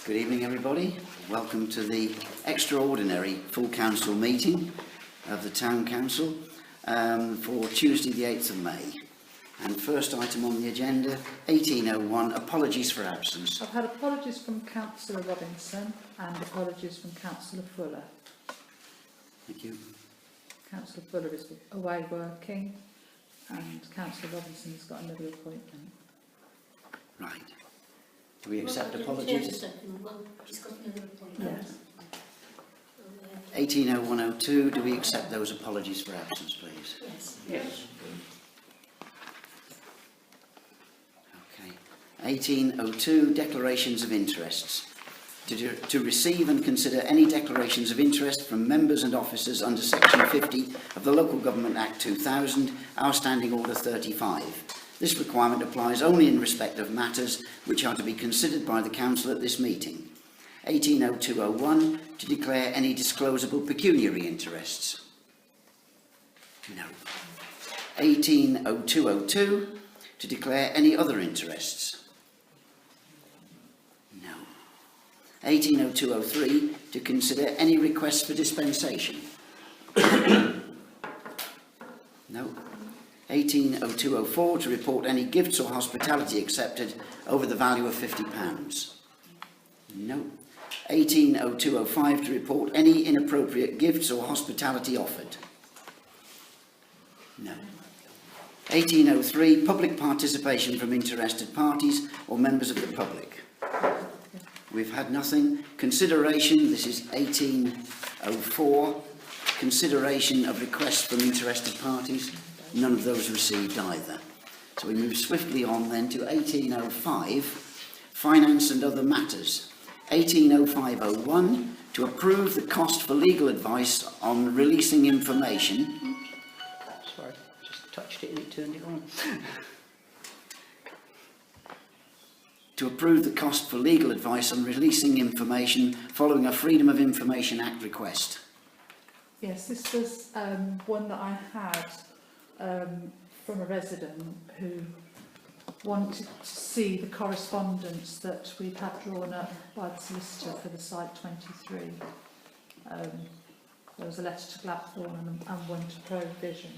Good evening, everybody. Welcome to the extraordinary full council meeting of the Town Council for Tuesday the 8th of May. And first item on the agenda, 1801, apologies for absence. I've had apologies from Councillor Robinson and apologies from Councillor Fuller. Thank you. Councillor Fuller is away working and Councillor Robinson has got another appointment. Right. Do we accept apologies? Yes. 180102, do we accept those apologies for absence, please? Yes. Okay. 1802, declarations of interests. To receive and consider any declarations of interest from members and officers under Section 50 of the Local Government Act 2000, our Standing Order 35. This requirement applies only in respect of matters which are to be considered by the Council at this meeting. 180201, to declare any disclosable pecuniary interests. No. 180202, to declare any other interests. No. 180203, to consider any requests for dispensation. No. 180204, to report any gifts or hospitality accepted over the value of £50. No. 180205, to report any inappropriate gifts or hospitality offered. No. 1803, public participation from interested parties or members of the public. We've had nothing. Consideration, this is 1804, consideration of requests from interested parties. None of those received either. So we move swiftly on then to 1805, finance and other matters. 180501, to approve the cost for legal advice on releasing information. Sorry, just touched it and it turned it on. To approve the cost for legal advice on releasing information following a Freedom of Information Act request. Yes, this was one that I had from a resident who wanted to see the correspondence that we've had drawn up by the solicitor for the Site 23. There was a letter to Blackthorn and one to Provision.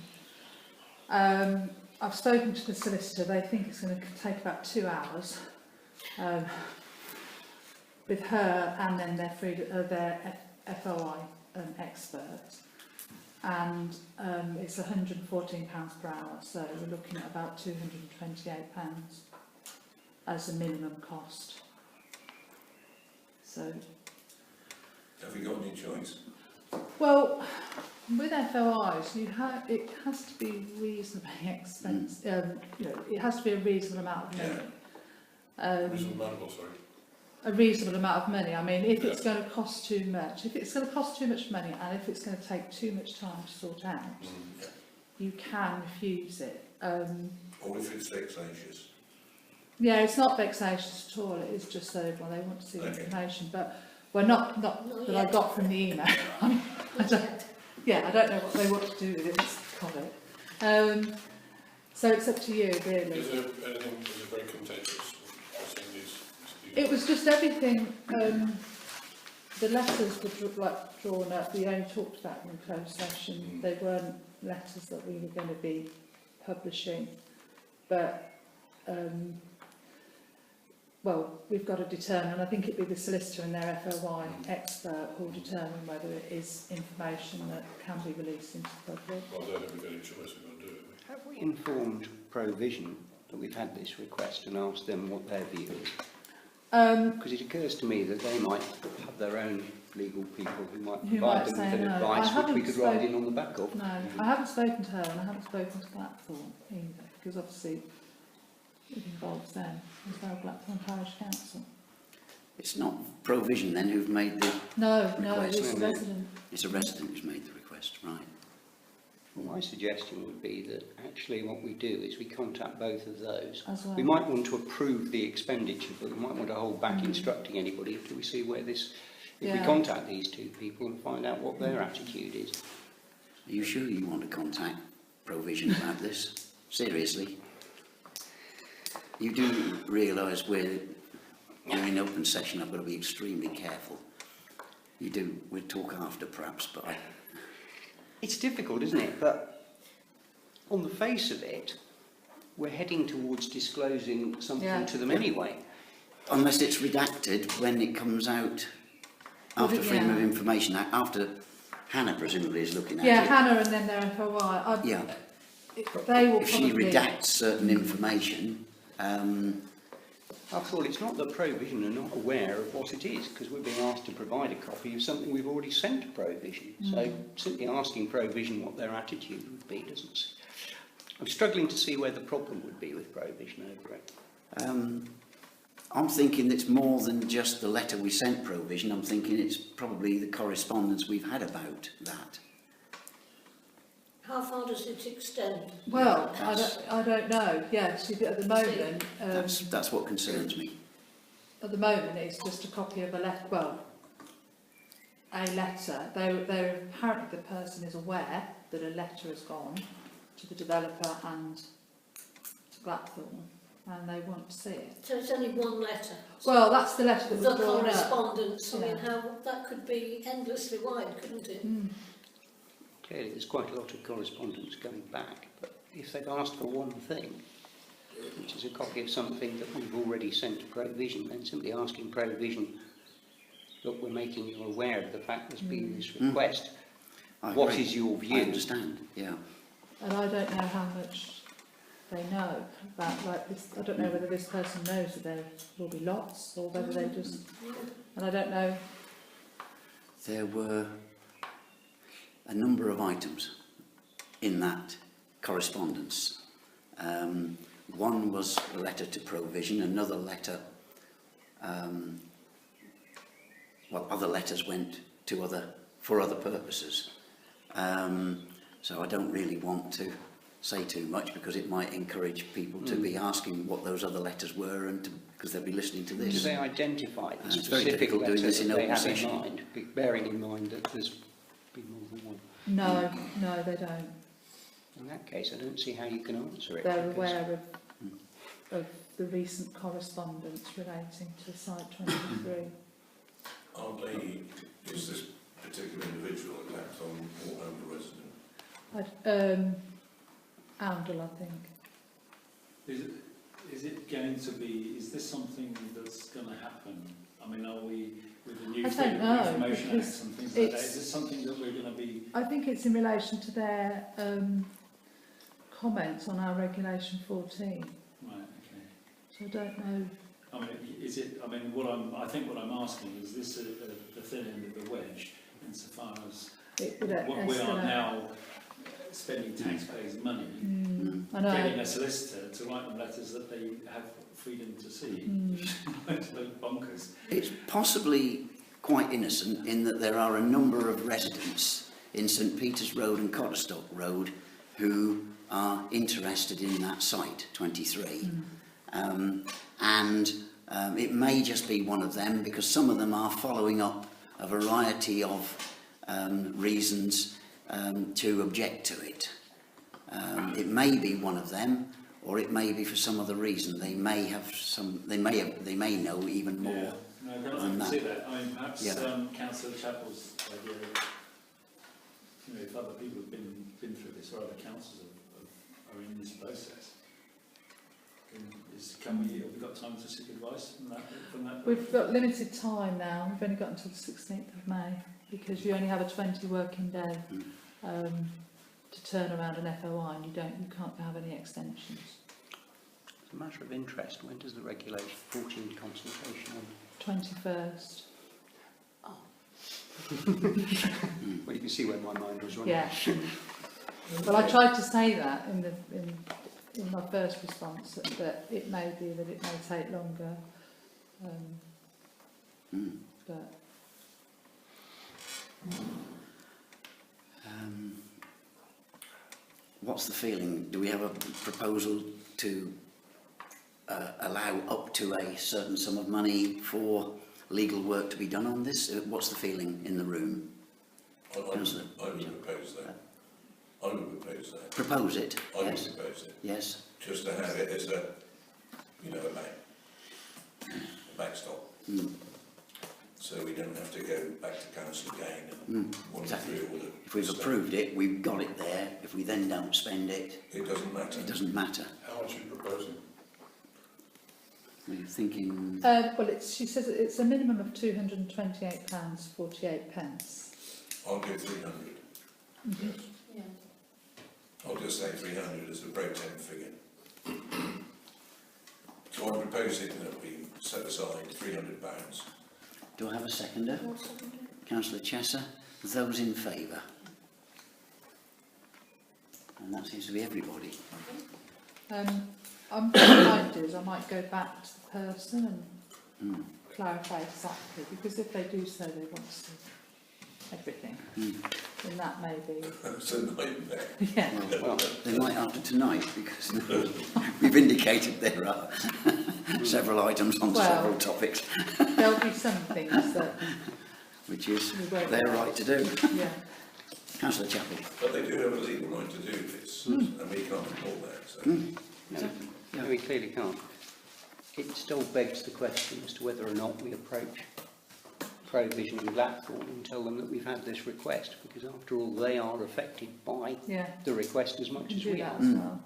I've spoken to the solicitor. They think it's going to take about 2 hours with her and then their FOI experts. And it's £114 per hour, so we're looking at about £228 as a minimum cost. So, have you got any choice? Well, with FOIs, it has to be reasonably expensive. It has to be a reasonable amount of money. Reasonable amount, sorry. A reasonable amount of money. I mean, if it's going to cost too much, if it's going to cost too much money and if it's going to take too much time to sort out, you can refuse it. Or if it's vexatious. Yeah, it's not vexatious at all. It is just so they want to see the information. But we're not that I got from the email. I don't know what they want to do with it. It's comment. So it's up to you, really. Is it very contentious? It was just everything. The letters were drawn up. We only talked about them in closed session. They weren't letters that we were going to be publishing. But, well, we've got to determine, and I think it'd be the solicitor and their FOI expert who will determine whether it is information that can be released into the public. Well, I don't have any choice, we've got to do it. Have we informed Provision that we've had this request and asked them what their view is? Because it occurs to me that they might have their own legal people who might provide them with an advice which we could ride in on the back of. No, I haven't spoken to her and I haven't spoken to Blackthorn either, because obviously it involves them as well, Blackthorn Parish Council. It's not Provision then who've made the No, request. it's a resident. It's a resident who's made the request, right. Well, my suggestion would be that actually what we do is we contact both of those. As well. We might want to approve the expenditure, but we might want to hold back instructing anybody until we see where this... If we contact these two people and find out what their attitude is. Are you sure you want to contact Provision about this? Seriously? You do realise we're in in open session, I've got to be extremely careful. We'll talk after perhaps, but It's difficult, isn't it? But on the face of it, we're heading towards disclosing something to them anyway. unless it's redacted when it comes out after Freedom of Information Act, after Hannah presumably is looking at it. Yeah, Hannah and then their FOI. They will If she probably... redacts certain information, After all, it's not that Provision are not aware of what it is, because we're being asked to provide a copy of something we've already sent to Provision. So simply asking Provision what their attitude would be doesn't... I'm struggling to see where the problem would be with Provision over it. I'm thinking it's more than just the letter we sent Provision. I'm thinking it's probably the correspondence we've had about that. How far does it extend? Well, I don't know. Yes, at the moment... That's what concerns me. At the moment, it's just a copy of a letter. Well, a letter. They're apparently the person is aware that a letter has gone to the developer and to Blackthorn, and they want to see it. So it's only one letter? Well, that's the letter that was the brought up. correspondence, I mean, Yeah. how that could be endlessly wide, couldn't it? Clearly, there's quite a lot of correspondence going back, but if they've asked for one thing, which is a copy of something that we've already sent to Provision, then simply asking Provision, look, we're making you aware of the fact there's been this request. What is your view? I understand, yeah. And I don't know how much they know about like this. I don't know whether this person knows that there will be lots or whether they just... And I don't know... There were a number of items in that correspondence. One was a letter to Provision, another letter, other letters went to for other purposes. So I don't really want to say too much because it might encourage people to be asking what those other letters were, and because they'll be listening to Do this. they identify the It's very specific difficult letter doing this in that they open have session. in mind, bearing in mind that there's been more than one? No, they don't. In that case, I don't see how you can answer it. They're because aware of the recent correspondence relating to Site 23. Aren't they, is this particular individual a Blackthorn or Oundle resident? Oundle, I think. Is it going to be, is this something that's going to happen? I mean, are we, with the new I don't Freedom know, of Information Act because and things like that, it's- is this something that we're going to be... I think it's in relation to their comments on our Regulation 14. Right, okay. So I don't know. I mean, is it, I mean, I think what I'm asking is this the thin end of the wedge insofar as It would what we are escalate. now spending taxpayers' money, I know. getting a solicitor to write them letters that they have freedom to see. It's like bonkers. It's possibly quite innocent in that there are a number of residents in St Peter's Road and Cotterstock Road who are interested in that site, 23. It may just be one of them because some of them are following up a variety of reasons to object to it. It may be one of them, or it may be for some other reason. They may have some. They may know even more. Yeah. No, I than can see that. that. I mean, perhaps Councillor Chappell's idea, you know, if other people have been through this, or other councils are in this process, have we got time to seek advice from that? We've got limited time now. We've only got until the 16th of May because you only have a 20 working day to turn around an FOI, and you can't have any extensions. It's a matter of interest. When does the Regulation 14 consultation end? 21st. Well, you can see where my mind was running. Yeah. Well, I tried to say that in my first response that it may be that it may take longer, but What's the feeling? Do we have a proposal to allow up to a certain sum of money for legal work to be done on this? What's the feeling in the room? I would propose that. I would propose that. Propose it? I would Yes. propose it. Yes. Just to have it as a, you know, a backstop. So we don't have to go back to council again and wander Exactly. through all the If we've stuff. approved it, we've got it there. If we then don't spend it, It doesn't matter. it doesn't matter. How much are you proposing? We're thinking, Well, she says it's a minimum of £228.48. I'll give 300. Yes. Yeah. I'll just say 300 as a pro-temp figure. So I'm proposing that we set aside £300. do I have a seconder? I'll second it. Councillor Chesser, those in favour? And that seems to be everybody. What I might do is I might go back to the person and clarify exactly, because if they do say they want to see everything, then that may be, It's a nightmare. yeah. Well, they might after tonight, because we've indicated there are several items on Well- several topics, There'll be some things that, which is We won't. their right to do. yeah. Councillor Chappell. But they do have a legal right to do this, and we can't ignore that. So. No, we clearly can't. It still begs the question as to whether or not we approach Provision and Blackthorn and tell them that we've had this request, because after all, they are affected by Yeah, the request as much you as can do we that are. as well.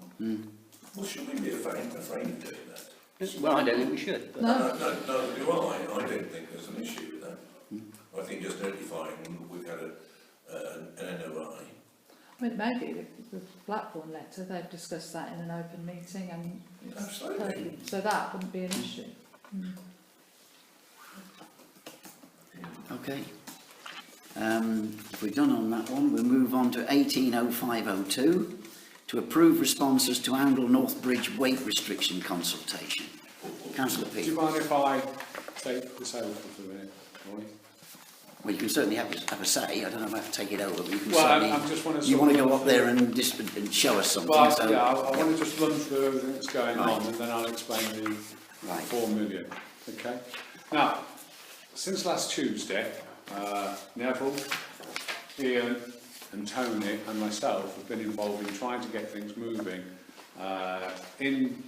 Well, should we be afraid of doing that? Well, I don't think we should. But No. No, do I don't think there's an issue with that. I think just notifying them we've had an NOI. I mean, maybe the Blackburn letter, they've discussed that in an open meeting and it's Absolutely. perfect. So that wouldn't be an issue. Okay. If we're done on that one, we'll move on to 180502 to approve responses to Oundle North Bridge weight restriction consultation. Councillor Do you Peel. mind if I take this over for a minute, Roy? Well, you can certainly have a say. I don't know if I have to take it over, but you can Well, certainly... I just want to... you want to go up there and show us something, Well, so... yeah, I want to just run through everything that's going on and then I'll explain the Right. 4 million. Okay? Now, since last Tuesday, Neville, Ian and Tony and myself have been involved in trying to get things moving in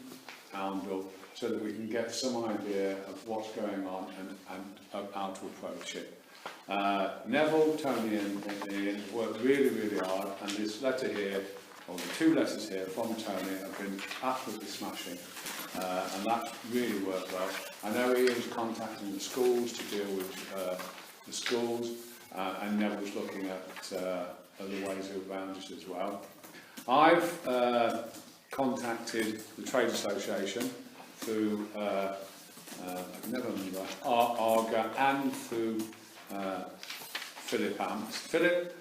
Oundle so that we can get some idea of what's going on and how to approach it. Neville, Tony and Ian worked really, really hard, and this letter here, or the 2 letters here from Tony, have been absolutely smashing, and that really worked well. I know Ian's contacting the schools to deal with the schools, and Neville's looking at other ways around it as well. I've contacted the Trade Association through, I can never remember, Arga, and through Philip Amps. Philip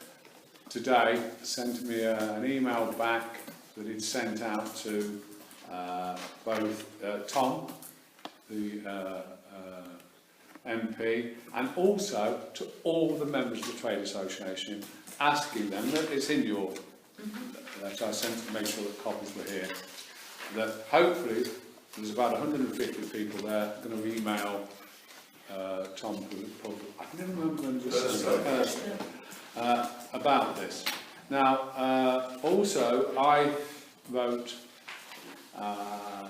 today sent me an email back that he'd sent out to both Tom, the MP, and also to all the members of the Trade Association, asking them, that it's in your letter, I sent to make sure that copies were here, that hopefully there's about 150 people there going to email Tom, I can never remember when this about this. Now, also, I wrote, I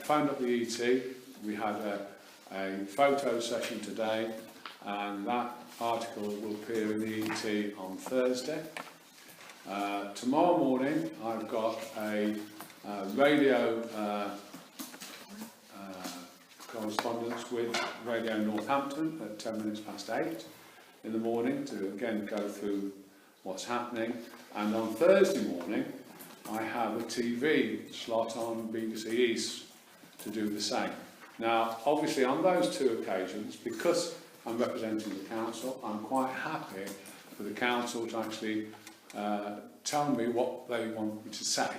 phoned up the ET, we had a photo session today, and that article will appear in the ET on Thursday. Tomorrow morning, I've got a radio correspondence with Radio Northampton at 8:10 in the morning to again go through what's happening, and on Thursday morning I have a TV slot on BBC East to do the same. Now obviously on those 2 occasions, because I'm representing the council, I'm quite happy for the council to actually tell me what they want me to say,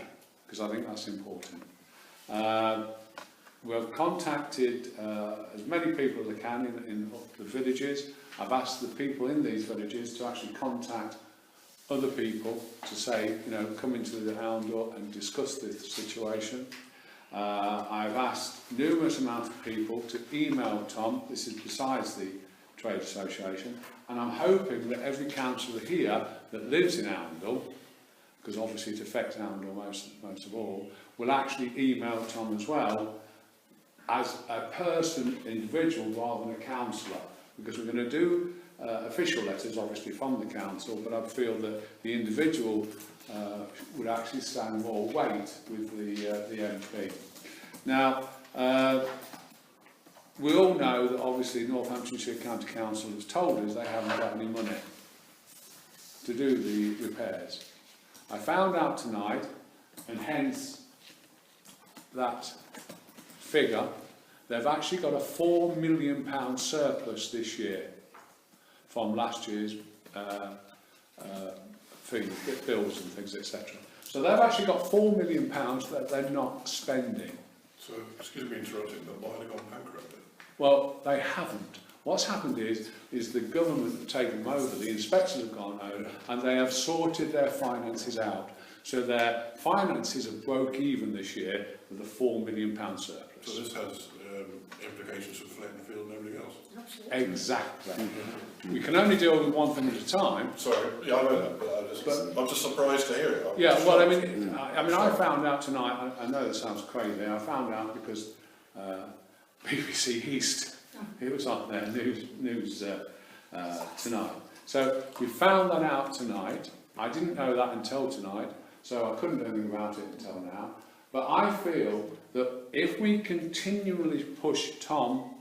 because I think that's important. We've contacted as many people as I can in the villages. I've asked the people in these villages to actually contact other people to say, you know, come into the Oundle and discuss this situation. I've asked numerous amounts of people to email Tom, this is besides the Trade Association, and I'm hoping that every councillor here that lives in Oundle, because obviously it affects Oundle most of all, will actually email Tom as well, as a person, individual, rather than a councillor, because we're going to do official letters, obviously, from the council, but I feel that the individual would actually stand more weight with the MP. Now, we all know that obviously Northamptonshire County Council has told us they haven't got any money to do the repairs. I found out tonight, and hence that figure, they've actually got a £4 million surplus this year from last year's fees, bills and things, etc. So they've actually got £4 million that they're not spending. So, excuse me interrupting, but why have they gone bankrupt then? Well, they haven't. What's happened is the government have taken them over, the inspectors have gone over, and they have sorted their finances out. So their finances have broke even this year with a £4 million surplus. So this has implications for Flettonfield and everything else? Absolutely. Exactly. We can only deal with one thing at a time. Sorry, yeah, I know that, but I'm just surprised to hear it. Yeah, well, I found out tonight, I know this sounds crazy, I found out because BBC East, it was on their news tonight. So we found that out tonight. I didn't know that until tonight, so I couldn't do anything about it until now. But I feel that if we continually push Tom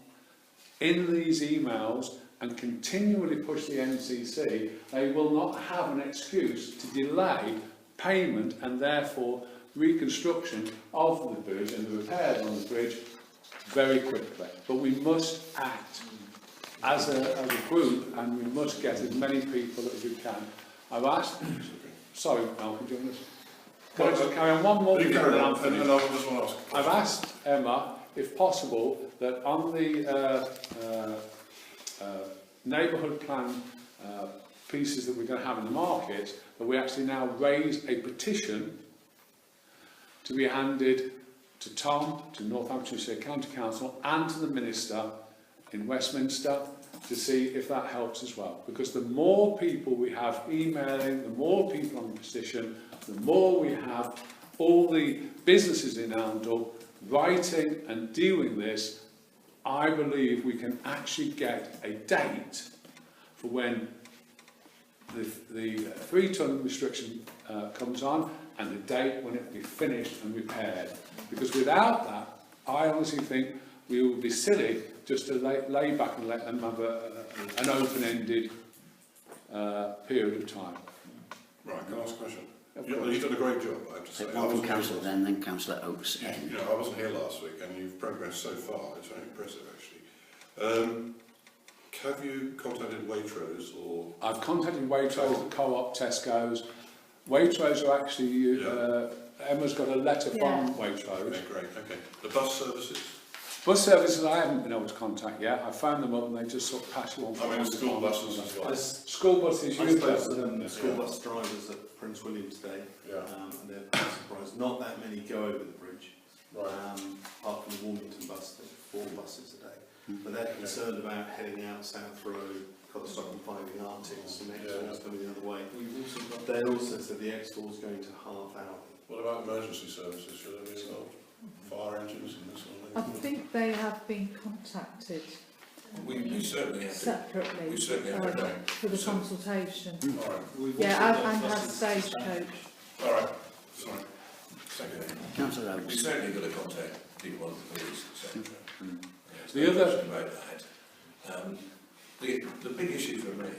in these emails and continually push the NCC, they will not have an excuse to delay payment and therefore reconstruction of the bridge and the repairs on the bridge very quickly. But we must act as a group, and we must get as many people as we can. I've asked... Sorry, Malcolm, do you want to... Can I just carry on one more thing and then I'm finished? I just want to ask. I've asked Emma, if possible, that on the neighbourhood plan pieces that we're going to have in the market, that we actually now raise a petition to be handed to Tom, to Northamptonshire County Council and to the Minister in Westminster to see if that helps as well. Because the more people we have emailing, the more people on the petition, the more we have all the businesses in Arundel writing and dealing this, I believe we can actually get a date for when the 3-ton restriction comes on and the date when it will be finished and repaired. Because without that, I honestly think we will be silly just to lay back and let them have an open-ended period of time. Right, can I ask a question? You've done a great job, I have to say. One from Councillor then Councillor Oates. You know, I wasn't here last week, and you've progressed so far. It's very impressive, actually. Have you contacted Waitrose or? I've contacted Waitrose, the Co-op, Tesco's. Waitrose are actually, Emma's got a letter from Waitrose. Okay, great, okay. The bus services? Bus services I haven't been able to contact yet. I found them up and they just sort of pass you on. I mean, school buses as well. School buses, I you spoke to them, school bus drivers at Prince William today, Yeah. and they're quite surprised. Not that many go over the bridge, Right. apart from the Warmington bus, there's 4 buses a day. But they're concerned about heading out South Road, Cotterstock and finding Arctics, and X4's coming the other way. They also said the X4's going to half hour. What about emergency services? Should they be involved? Fire engines and this sort of I thing? think they have been contacted We certainly have to. separately We certainly have to. for the consultation. All right. Yeah, and has Stagecoach. All right. Sorry. Second. Councillor We Oates. certainly got to contact people on the police, etc. The other- question about that. The big issue for me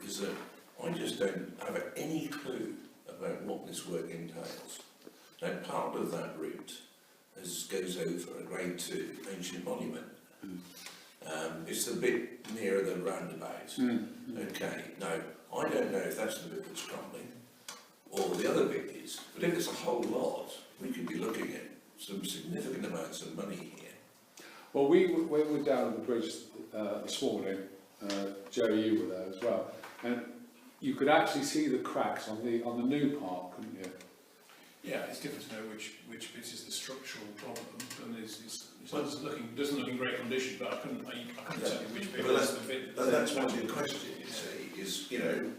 is that I just don't have any clue about what this work entails. Now, part of that route goes over a Grade 2 ancient monument. It's the bit nearer the roundabout. Okay, now, I don't know if that's the bit that's crumbling, or the other bit is, but if it's a whole lot, we could be looking at some significant amounts of money here. Well, we were down at the bridge this morning. Jerry, you were there as well, and you could actually see the cracks on the new part, couldn't you? Yeah, it's difficult to know which bit is the structural problem, and it doesn't look in great condition, but I couldn't tell you which bit is the bit. That's my big question, you see, is, you know,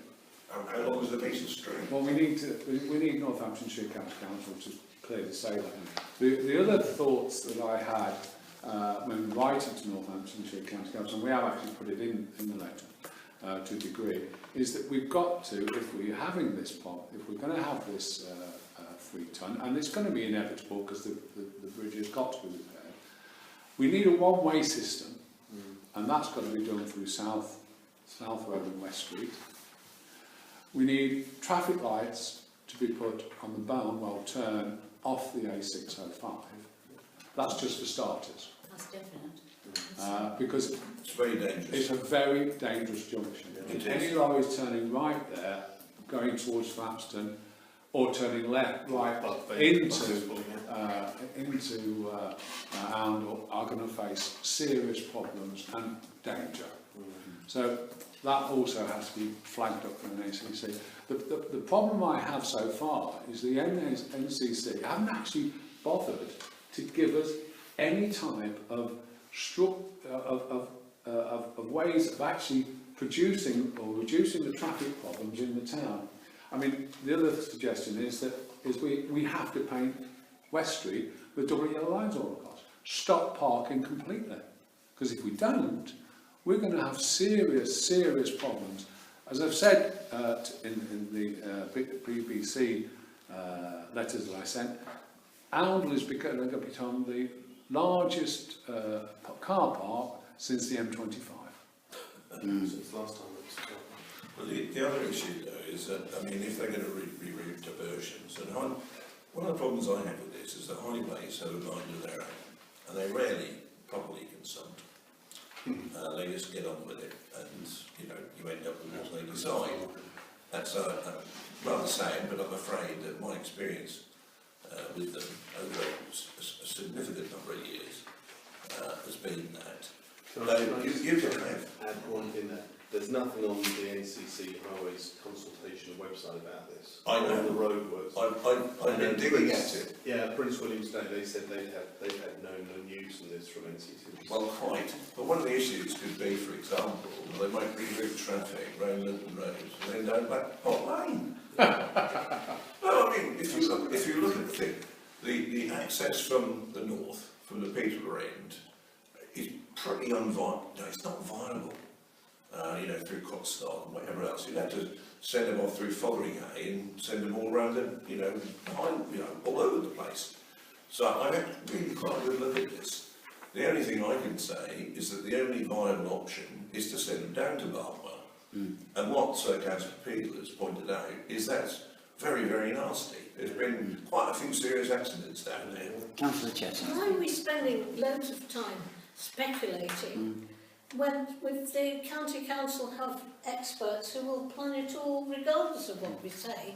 how long is the piece of string? Well, we need Northamptonshire County Council to clearly say that. The other thoughts that I had when writing to Northamptonshire County Council, and we have actually put it in the letter to a degree, is that we've got to, if we're having this pot, if we're going to have this 3 tonne, and it's going to be inevitable because the bridge has got to be repaired, we need a one-way system, and that's got to be done through South Road and West Street. We need traffic lights to be put on the Barnwell turn off the A605. That's just for starters. That's definite. Because It's very dangerous. it's a very dangerous junction. It is. Any lorries turning right there, going towards Flapston, or turning left, right into Oundle are going to face serious problems and danger. So that also has to be flagged up from an NCC. The problem I have so far is the NCC haven't actually bothered to give us any type of ways of actually producing or reducing the traffic problems in the town. I mean, the other suggestion is we have to paint West Street with double yellow lines all across. Stop parking completely. Because if we don't, we're going to have serious problems. As I've said in the BBC letters that I sent, Oundle is going to become the largest car park since the M25. Since last time it was Well, the other issue, though, is that, I mean, if they're going to reroute diversions, and one of the problems I have with this is that highways have a mind of their own, and they rarely properly consult. They just get on with it, and, you know, you end up with what they decide. That's rather sad, but I'm afraid that my experience with them over a significant number of years has been that. You can add one in there. There's nothing on the NCC Highways consultation website about this. I know. On the roadworks. I've been digging at it. Yeah, Prince William's Day, they said they've had no news on this from NCC. Well, quite. But one of the issues could be, for example, they might reroute traffic around Linton Road and then down back Pot Lane. No, I mean, if you look at the thing, the access from the north, from the Peterborough end, is pretty unviable. No, it's not viable. You know, through Cotswold and whatever else. You'd have to send them off through Fotheringhay and send them all around the, you know, behind, you know, all over the place. So I have really quite a good look at this. The only thing I can say is that the only viable option is to send them down to Barnwell. And what Sir Councillor Peel has pointed out is that's very, very nasty. There's been quite a few serious accidents down there. Councillor Chesson. Why are we spending loads of time speculating when with the county council have experts who will plan it all regardless of what we say?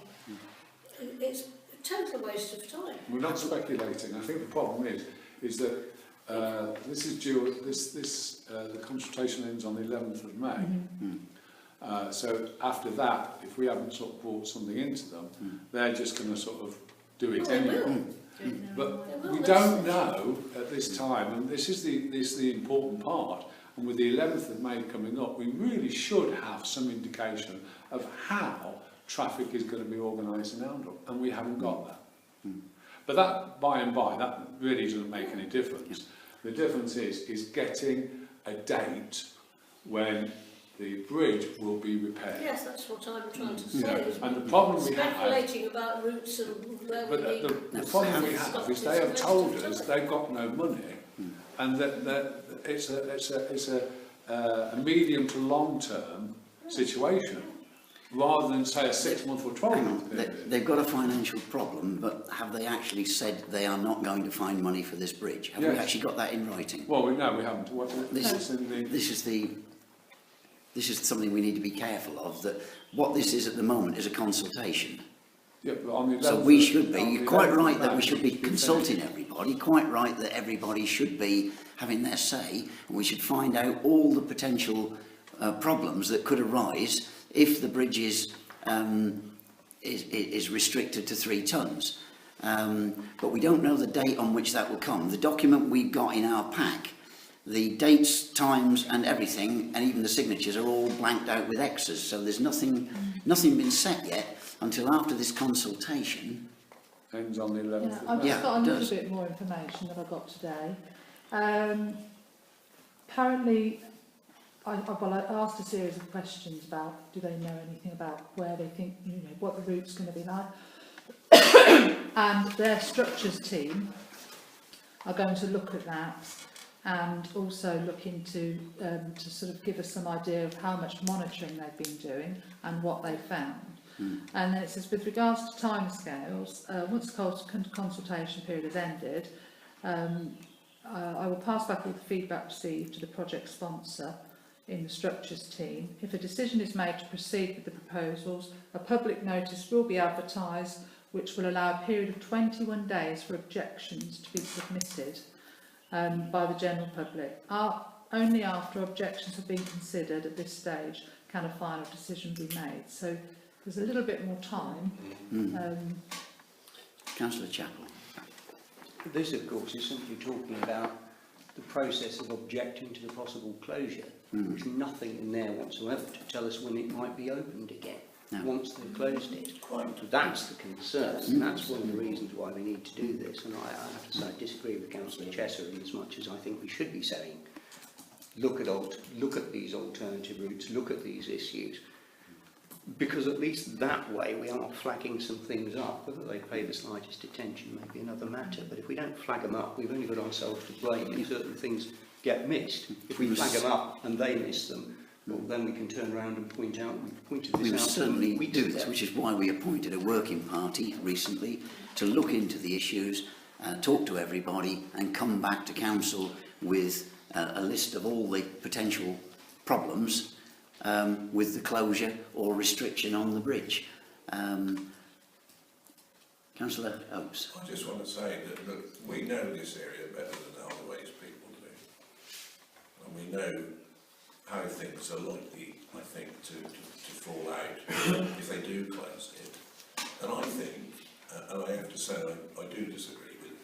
It's a total waste of time. We're not speculating. I think the problem is that this is due. The consultation ends on the 11th of May. So after that, if we haven't sort of brought something into them, they're just going to sort of do it anyway. But we don't know at this time, and this is the important part. And with the 11th of May coming up, we really should have some indication of how traffic is going to be organised in Oundle, and we haven't got that. But that, by and by, that really doesn't make any difference. The difference is getting a date when the bridge will be repaired. Yes, that's what I'm trying to say. Is And the problem we have... speculating about routes and where But we the problem we have is they have told us they've got no money, and that it's a medium to long term situation, rather than say a 6-month or 12-month period. They've got a financial problem, but have they actually said they are not going to find money for this bridge? Have we actually got that in writing? Well, no, we haven't. This is something we need to be careful of, that what this is at the moment is a consultation. Yeah, but on the 11th, So we should be, you're quite right that we should be consulting everybody, quite right that everybody should be having their say, and we should find out all the potential problems that could arise if the bridge is restricted to 3 tonnes. But we don't know the date on which that will come. The document we've got in our pack, the dates, times and everything, and even the signatures are all blanked out with X's, so there's nothing been set yet until after this consultation. ends on the 11th. I've of May. just got a little bit more information that I got today. Apparently, I asked a series of questions about do they know anything about where they think, what the route's going to be like. And their structures team are going to look at that and also look into to sort of give us some idea of how much monitoring they've been doing and what they found. And then it says, with regards to timescales, once the consultation period has ended, I will pass back all the feedback received to the project sponsor in the structures team. If a decision is made to proceed with the proposals, a public notice will be advertised, which will allow a period of 21 days for objections to be submitted by the general public. Only after objections have been considered at this stage can a final decision be made. So there's a little bit more time. Councillor Chapel. This, of course, is simply talking about the process of objecting to the possible closure. There's nothing in there whatsoever to tell us when it might be opened again, once they've closed it. That's the concern, and that's one of the reasons why we need to do this. And I have to say, I disagree with Councillor Chesser in as much as I think we should be saying, look at these alternative routes, look at these issues. Because at least that way we are flagging some things up. Whether they pay the slightest attention may be another matter, but if we don't flag them up, we've only got ourselves to blame if certain things get missed. If we flag them up and they miss them, well, then we can turn around and point out, we've pointed this out. We will certainly do this, which is why we appointed a working party recently to look into the issues, talk to everybody and come back to council with a list of all the potential problems with the closure or restriction on the bridge. Councillor Oakes. I just want to say that look, we know this area better than other ways people do. And we know how things are likely, I think, to fall out if they do close it. And I think, and I have to say I do disagree with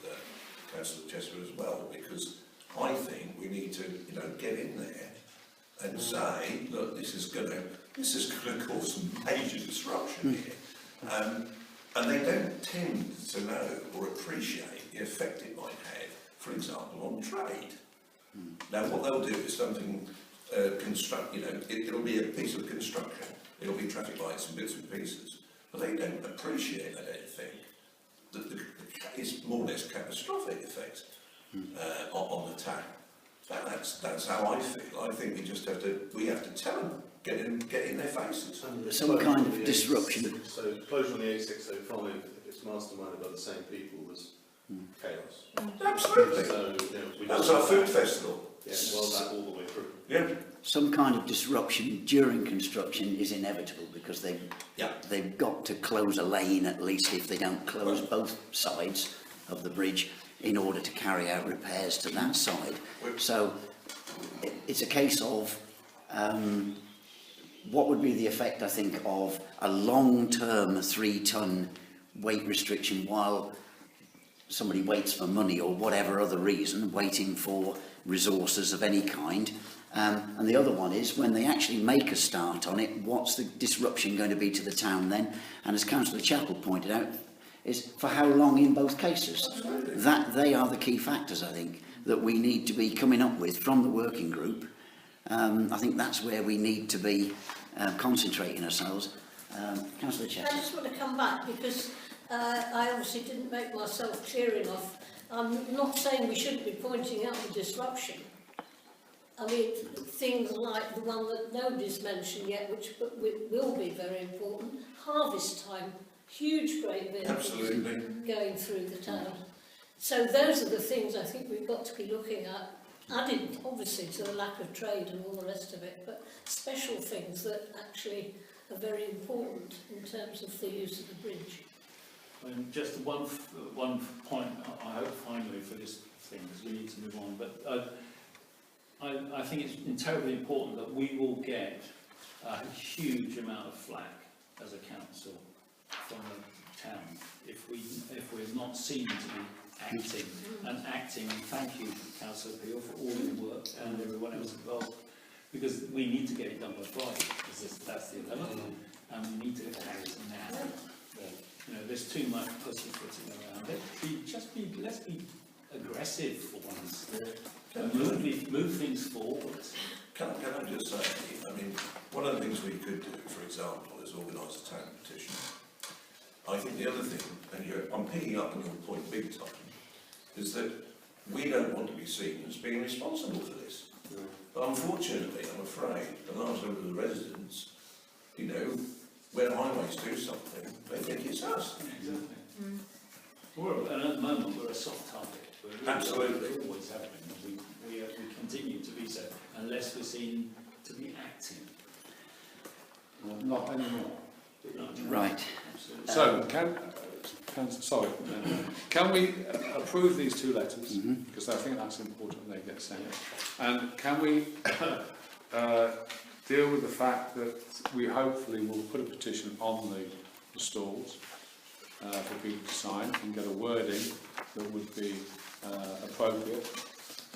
Councillor Chester as well, because I think we need to, get in there and say, look, this is going to cause some major disruption here. And they don't tend to know or appreciate the effect it might have, for example, on trade. Now, what they'll do is something it'll be a piece of construction. It'll be traffic lights and bits and pieces. But they don't appreciate, I don't think, that it's more or less catastrophic effect on the town. That's how I feel. I think we have to tell them, get in their faces. Some kind of disruption. So closure on the A605, if it's masterminded by the same people, was chaos. Absolutely. So, that's our food festival. Yeah, well, that all the way through. Yeah. Some kind of disruption during construction is inevitable because they've got to close a lane at least if they don't close both sides of the bridge in order to carry out repairs to that side. So it's a case of what would be the effect, I think, of a long-term 3-ton weight restriction while somebody waits for money or whatever other reason, waiting for resources of any kind. And the other one is when they actually make a start on it, what's the disruption going to be to the town then? And as Councillor Chapel pointed out, is for how long in both cases. That they are the key factors, I think, that we need to be coming up with from the working group. I think that's where we need to be concentrating ourselves. Councillor Chester. I just want to come back because I obviously didn't make myself clear enough. I'm not saying we shouldn't be pointing out the disruption. I mean, things like the one that nobody's mentioned yet, which will be very important, harvest time, huge great vehicles going through the town. So those are the things I think we've got to be looking at, added obviously to the lack of trade and all the rest of it, but special things that actually are very important in terms of the use of the bridge. Just one point, I hope finally for this thing, because we need to move on, but I think it's terribly important that we will get a huge amount of flack as a council from the town if we're not seen to be acting. And thank you, Councillor Peel, for all your work and everyone else involved, because we need to get it done by Friday, because that's the 11th, and we need to act now. There's too much pussyfooting around it. Let's be aggressive for once. Move things forward. Can I just say, I mean, one of the things we could do, for example, is organise a town petition. I think the other thing, and I'm picking up on your point big time, is that we don't want to be seen as being responsible for this. But unfortunately, I'm afraid, a large number of the residents, you know, when highways do something, they think it's us. Exactly. And at the moment, we're a soft target. Absolutely. We always have been. We continue to be so, unless we're seen to be acting. Not anymore. Right. So, can we approve these two letters? Because I think that's important they get sent. And can we deal with the fact that we hopefully will put a petition on the stalls for people to sign and get a wording that would be appropriate.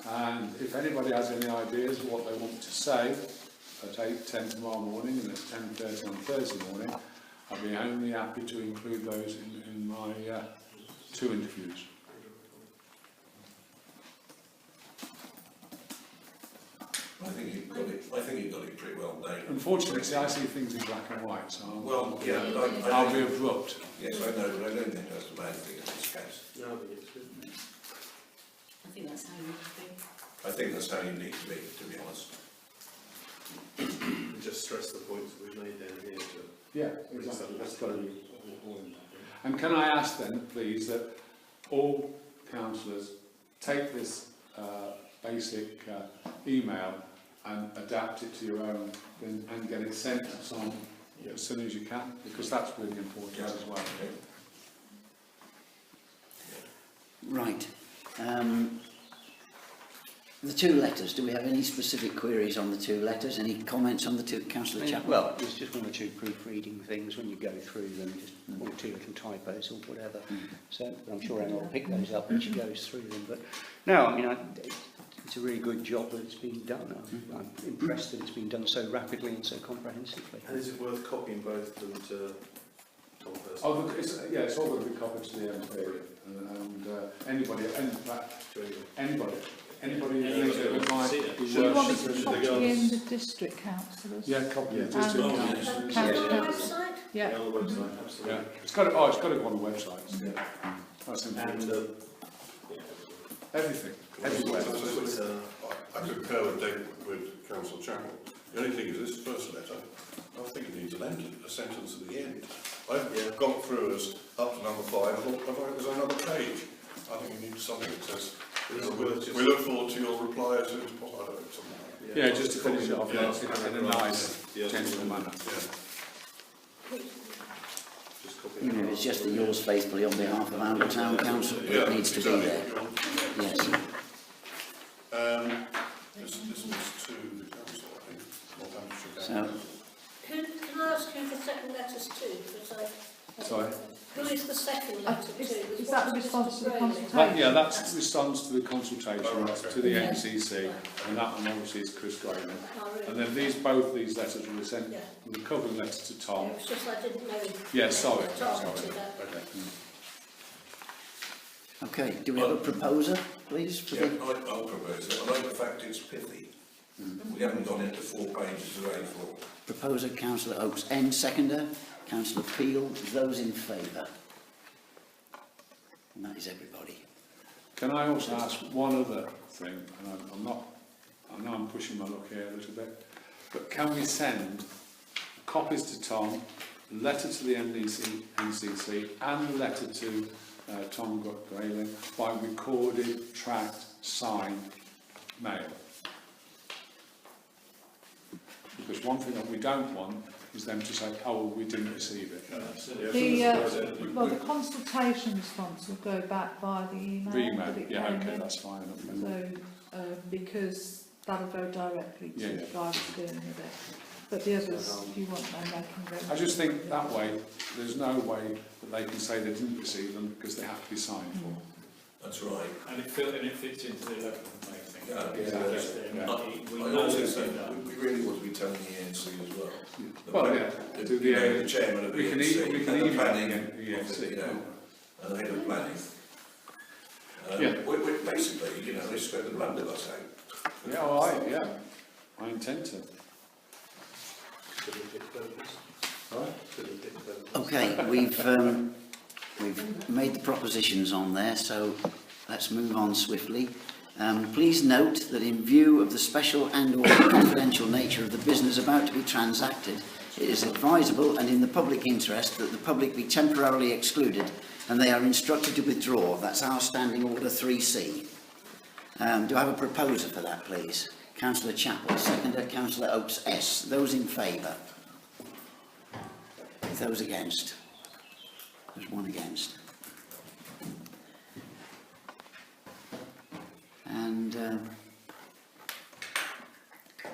And if anybody has any ideas of what they want to say at 8:10 tomorrow morning and at 10:30 on Thursday morning, I'd be only happy to include those in my 2 interviews. I think you've got it pretty well nailed. Unfortunately, see, I see things in black and white, so I'll be abrupt. Yes, I know, but I don't think that's the bad thing in this case. No, I think it's good. I think that's how you need to be. I think that's how you need to be honest. Just stress the points that we've made down here. Yeah, exactly. That's got to be. And can I ask then, please, that all councillors take this basic email and adapt it to your own and get it sent to someone as soon as you can, because that's really important as well. Right. The 2 letters, do we have any specific queries on the 2 letters? Any comments on the 2, Councillor Chapman? Well, there's just 1 or 2 proofreading things when you go through them, just 1 or 2 little typos or whatever. So I'm sure Emma will pick those up when she goes through them. But no, I mean, it's a really good job that it's been done. I'm impressed that it's been done so rapidly and so comprehensively. And is it worth copying both of them to Tom first? Oh, it's all going to be copied to the MP and anybody who might be Do you want me to copy in the district councillors? Yeah, copy the And district council. On the website? Yeah. On the website, absolutely. Yeah, it's got to go on the website. Yeah. That's important. And Everything, everywhere. I concur with Councillor Chapman. The only thing is this first letter, I think it needs a sentence at the end. I've gone through us up to number 5, I thought there's another page. I think you need something that says, we look forward to your reply as soon as possible. I don't know, something like that. Yeah, just to finish it off in a nice, gentle manner. You know, it's just the yours faithfully on behalf of our town council that needs to be there. Yes. This was to the council, I think. Northamptonshire So, Council. Can I ask who the second letter's to? Because Sorry? who is the second letter to? Is that the response to the consultation? That's response to the consultation to the NCC, and that one obviously is Chris Grayman. Oh, really? And then both these letters were sent, Yeah. the covering letter to Tom. Yeah, it's just I didn't know. Yeah, sorry. okay, do we have a proposer, please? For Yeah, the, I'll propose it. I like the fact it's pithy. We haven't gone into 4 pages of A4. proposer, Councillor Oakes, N, seconder, Councillor Peel, those in favour? And that is everybody. Can I also ask one other thing, and I know I'm pushing my luck here a little bit, but can we send copies to Tom, a letter to the NCC and a letter to Tom Grayling by recorded, tracked, signed mail? Because one thing that we don't want is them to say, oh, well, we didn't receive it. The consultation response will go back via the email. The email, that it yeah, came okay, in. that's fine. So, because that'll go directly to Yeah, the guy that's dealing with it. But the others, if you want them, they can go. I just think that way, there's no way that they can say they didn't receive them because they have to be signed for. That's right. And it fits into the 11th of May thing. I also say we really want to be telling the ANC as well. The chairman of the ANC, we can and the email planning, the ANC. and the head of planning. Yeah. We basically, you know, they spread the blunderbuss out. Yeah, all right, yeah. I intend to. Right. Okay, we've made the propositions on there, so let's move on swiftly. Please note that in view of the special and/or confidential nature of the business about to be transacted, it is advisable and in the public interest that the public be temporarily excluded and they are instructed to withdraw. That's our standing order 3C. Do I have a proposer for that, please? Councillor Chappell, seconder, Councillor Oakes S. Those in favour? Those against? There's one against. And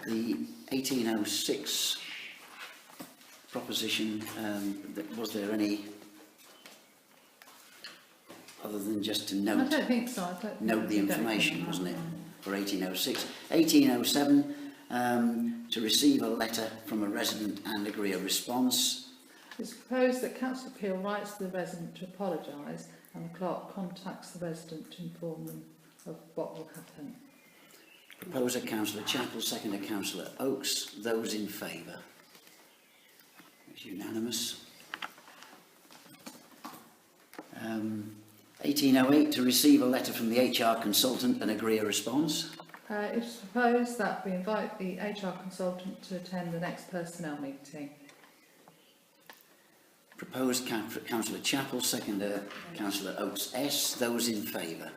the 1806 proposition, was there any, other than just to I note, don't think so. I don't think note the we don't information, think wasn't it, that. for 1806. 1807, to receive a letter from a resident and agree a response. It's proposed that Councillor Peel writes to the resident to apologise and the clerk contacts the resident to inform them of what will happen. Proposer Councillor Chappell, seconder Councillor Oakes. Those in favour? It's unanimous. 1808, to receive a letter from the HR consultant and agree a response. It is proposed that we invite the HR consultant to attend the next personnel meeting. Proposed Councillor Chappell, seconder Councillor Oakes S. Those in favour?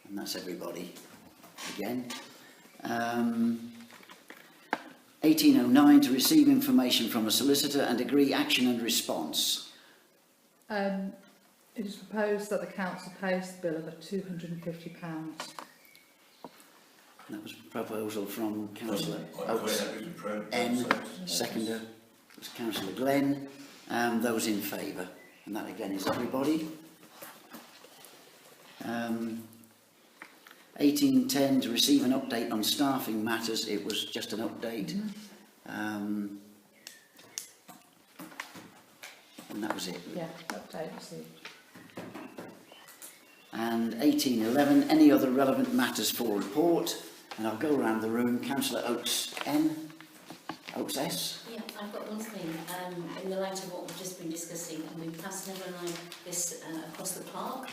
And that's everybody again. 1809, to receive information from a solicitor and agree action and response. It is proposed that the council pays the bill of £250. That was a proposal from Councillor I'm quite Oakes happy to N. Seconder was Councillor Glenn. Those in favour? And that again is everybody. 1810, to receive an update on staffing matters. It was just an update. And that was it. Yeah, update received. And 1811, any other relevant matters for report. And I'll go around the room. Councillor Oakes N. Oakes S. Yeah, I've got one thing. In the light of what we've just been discussing, and we passed never mind this across the park,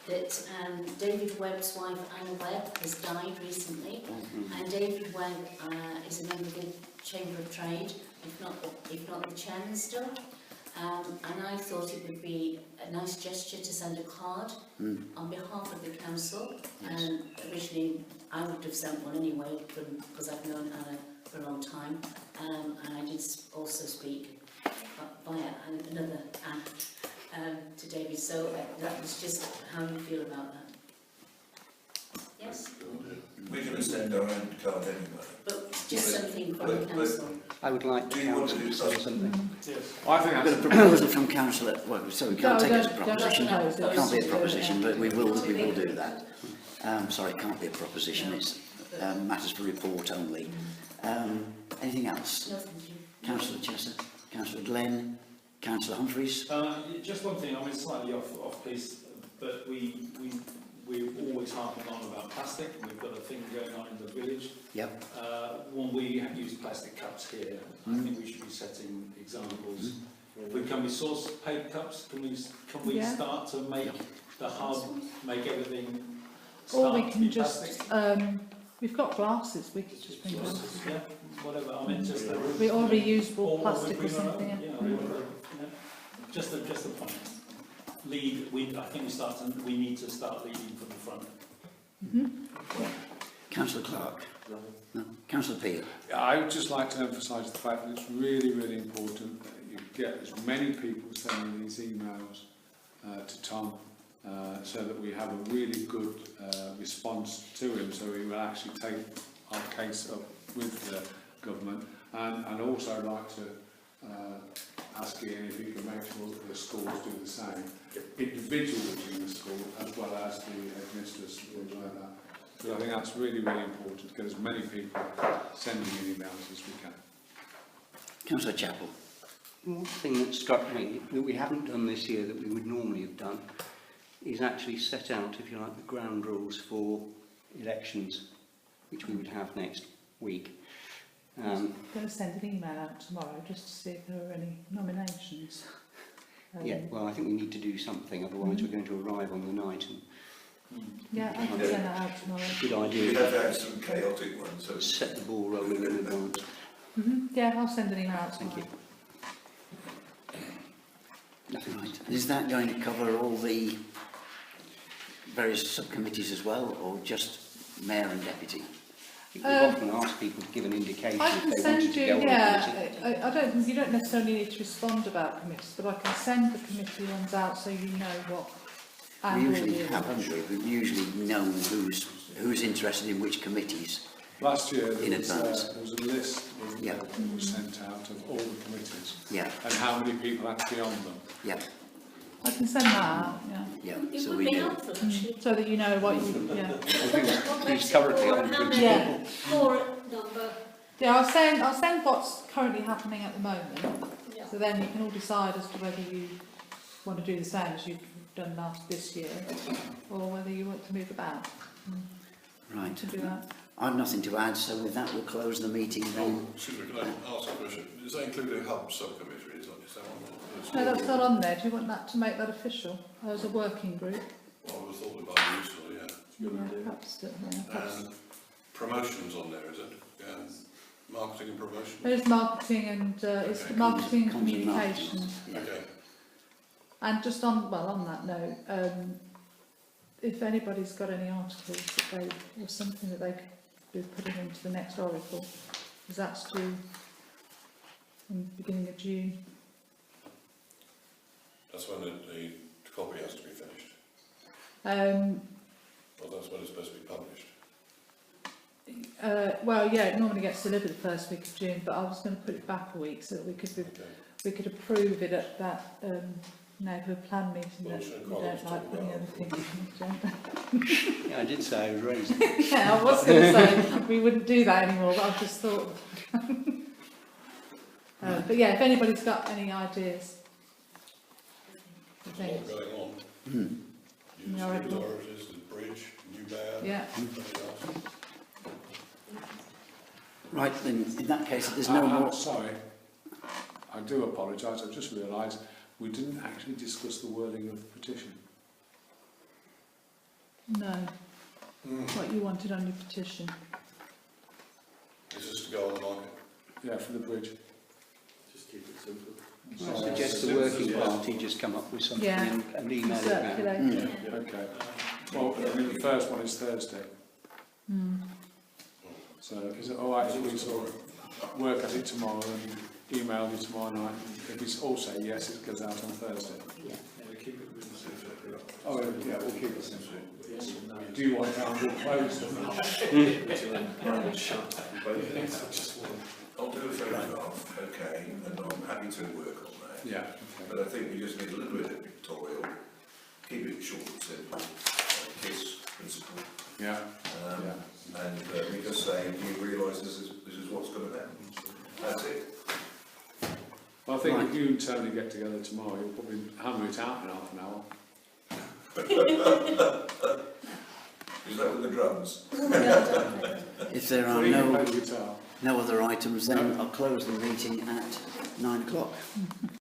that David Webb's wife, Anna Webb, has died recently, and David Webb is a member of the Chamber of Trade, if not the chairman still. And I thought it would be a nice gesture to send a card on behalf of the council. And originally I would have sent one anyway, because I've known Anna for a long time. And I did also speak via another act to David. So that was just how you feel about that. Yes? We're going to send our own card anyway. But just something from the council. I would like Do the you want council to do to say something? something. Yes. I think I've got a that's proposal from Councillor, well, so we can't take it as a don't proposition. propose it. It can't be a proposition, but we will do that. Sorry, it can't be a proposition, it's matters for report only. Anything else? No, thank you. Councillor Chester, Councillor Glenn, Councillor Humphreys. Just one thing, I mean, slightly off piece, but we're always harping on about plastic. We've got a thing going on in the village. Yep. When we use plastic cups here, I think we should be setting examples. Can we source paper cups? Can we Yeah. start to make the hub, make everything Or start we to can be just, plastic? we've got glasses, we could just bring glasses. Yeah, whatever. I mean, just a Or reusable plastic or bring our own, something. yeah, just a point. I think we need to start leading from the front. Councillor Clark. No. Councillor Peel. I would just like to emphasise the fact that it's really, really important that you get as many people sending these emails to Tom so that we have a really good response to him, so he will actually take our case up with the government. And also I'd like to ask Ian if he can make sure that the schools do the same, individuals in the school as well as the headmistress and things like that. But I think that's really, really important to get as many people sending in emails as we can. Councillor Chappell. One thing that struck me that we haven't done this year that we would normally have done is actually set out, if you like, the ground rules for elections, which we would have next week. I'm going to send an email out tomorrow just to see if there are any nominations. Yeah, well, I think we need to do something, otherwise we're going to arrive on the night. And Yeah, I can send that out tomorrow. good We idea. have had some chaotic ones, so Set the ball rolling in advance. Yeah, I'll send an email out Thank tomorrow. you. Nothing Right. Is that going to cover all the various subcommittees as well, or just mayor and deputy? We've often asked people to give an indication I if can they send wanted to you, go on a yeah, committee. I don't, you don't necessarily need to respond about committees, but I can send the committee ones out so you know what. We and all usually the- have, haven't we? We've usually known who's interested in which committees. Last year In there was advance. a list, wasn't Yeah. there, that was sent out of all the committees Yeah, and how many people had to be on them. yeah, I can send that out, yeah. yeah. It So would we be do. helpful, actually. So that you know what you, yeah. What He's makes it currently more on and how the many Yeah. more number. Yeah, I'll send what's currently happening at the moment, Yeah. so then you can all decide as to whether you want to do the same as you've done this year, or whether you want to move about. Right. To do that. I've nothing to add, so with that we'll close the meeting then. Excuse me, can I ask a question? Does that include a hub subcommittee? Is that on No, that's not on there. Do you want that to make that official? As a working group? Well, I would have thought it might be useful, yeah. Yeah, perhaps, yeah, perhaps. And promotions on there, is it? Marketing and promotion? There's marketing and it's Okay. marketing and Comms and communications. Yeah. Okay. And just on that note, if anybody's got any articles that they, or something that they could be putting into the next Oracle, because that's due in the beginning of June. That's when the copy has to be finished. Well, that's when it's supposed to be published. Well, yeah, it normally gets delivered the first week of June, but I was going to put it back a week so that we could approve it at that neighbourhood plan meeting Well, that we shouldn't we call don't it like talk putting about. other things on the agenda. Yeah, I did say I was raised. Yeah, I was going to say we wouldn't do that anymore, but I've just thought. But yeah, if anybody's got any ideas. There's a lot going on. Yeah, Use I reckon. authorities, the bridge, new mayor, Yeah. everything else. Right, then in that case, if there's no more. Sorry, I do apologise, I've just realised we didn't actually discuss the wording of the petition. No, what you wanted on your petition. Is this to go on the market? Yeah, for the bridge. Just keep it simple. I suggest the working party just come up with something Yeah. and email it out. Circulate. Okay. Well, I mean, the first one is Thursday. So is it all right if we sort of work at it tomorrow and email you tomorrow night? If we all say yes, it goes out on Thursday. Oh, yeah, we'll keep it simple. Do you want to handle closed? I'll do a photograph, okay, and I'm happy to work on that. Yeah. But I think we just need a little bit of pictorial, keep it short and simple, KISS principle. Yeah. And we just say, do you realise this is what's going to happen? That's it. Well, I think if you and Tony get together tomorrow, you'll probably hammer it out in half an hour. Is that with the drums? If there are So you can no play the guitar. other items, then I'll close the meeting at 9 o'clock.